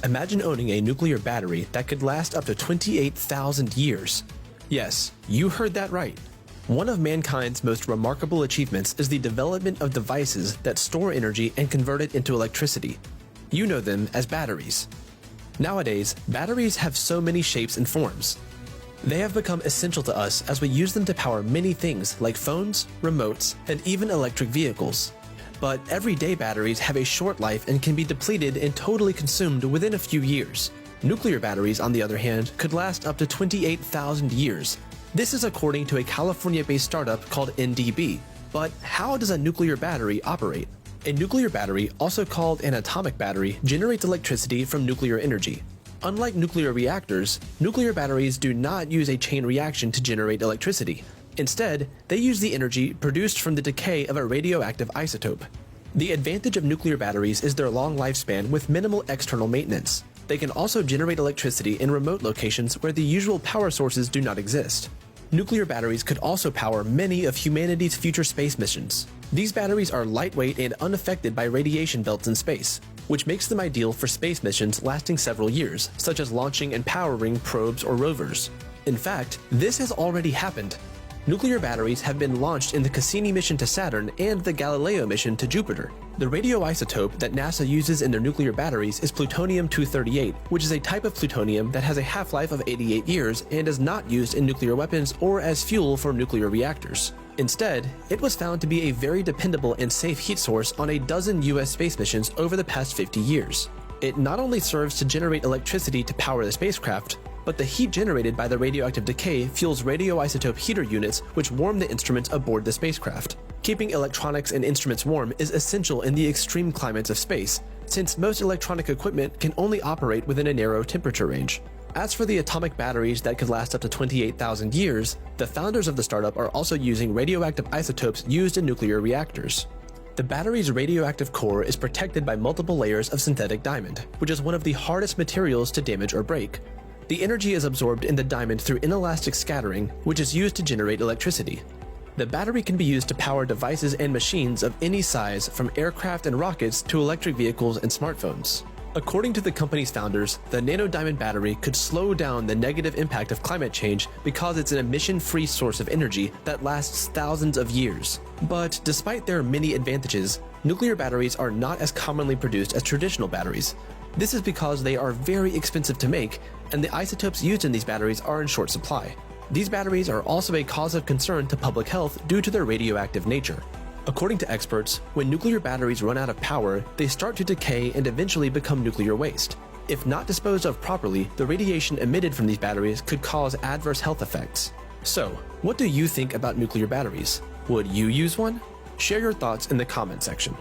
Imagine owning a nuclear battery that could last up to 28,000 years. Yes, you heard that right. One of mankind's most remarkable achievements is the development of devices that store energy and convert it into electricity. You know them as batteries. Nowadays, batteries have so many shapes and forms. They have become essential to us as we use them to power many things like phones, remotes, and even electric vehicles. But everyday batteries have a short life and can be depleted and totally consumed within a few years. Nuclear batteries, on the other hand, could last up to 28,000 years. This is according to a California-based startup called NDB. But how does a nuclear battery operate? A nuclear battery, also called an atomic battery, generates electricity from nuclear energy. Unlike nuclear reactors, nuclear batteries do not use a chain reaction to generate electricity. Instead, they use the energy produced from the decay of a radioactive isotope. The advantage of nuclear batteries is their long lifespan with minimal external maintenance. They can also generate electricity in remote locations where the usual power sources do not exist. Nuclear batteries could also power many of humanity's future space missions. These batteries are lightweight and unaffected by radiation belts in space, which makes them ideal for space missions lasting several years, such as launching and powering probes or rovers. In fact, this has already happened. Nuclear batteries have been launched in the Cassini mission to Saturn and the Galileo mission to Jupiter. The radioisotope that NASA uses in their nuclear batteries is plutonium-238, which is a type of plutonium that has a half-life of 88 years and is not used in nuclear weapons or as fuel for nuclear reactors. Instead, it was found to be a very dependable and safe heat source on a dozen US space missions over the past 50 years. It not only serves to generate electricity to power the spacecraft, but the heat generated by the radioactive decay fuels radioisotope heater units which warm the instruments aboard the spacecraft. Keeping electronics and instruments warm is essential in the extreme climates of space, since most electronic equipment can only operate within a narrow temperature range. As for the atomic batteries that could last up to 28,000 years, the founders of the startup are also using radioactive isotopes used in nuclear reactors. The battery's radioactive core is protected by multiple layers of synthetic diamond, which is one of the hardest materials to damage or break. The energy is absorbed in the diamond through inelastic scattering, which is used to generate electricity. The battery can be used to power devices and machines of any size, from aircraft and rockets to electric vehicles and smartphones. According to the company's founders, the nanodiamond battery could slow down the negative impact of climate change because it's an emission-free source of energy that lasts thousands of years. But despite their many advantages, nuclear batteries are not as commonly produced as traditional batteries. This is because they are very expensive to make, and the isotopes used in these batteries are in short supply. These batteries are also a cause of concern to public health due to their radioactive nature. According to experts, when nuclear batteries run out of power, they start to decay and eventually become nuclear waste. If not disposed of properly, the radiation emitted from these batteries could cause adverse health effects. So, what do you think about nuclear batteries? Would you use one? Share your thoughts in the comment section.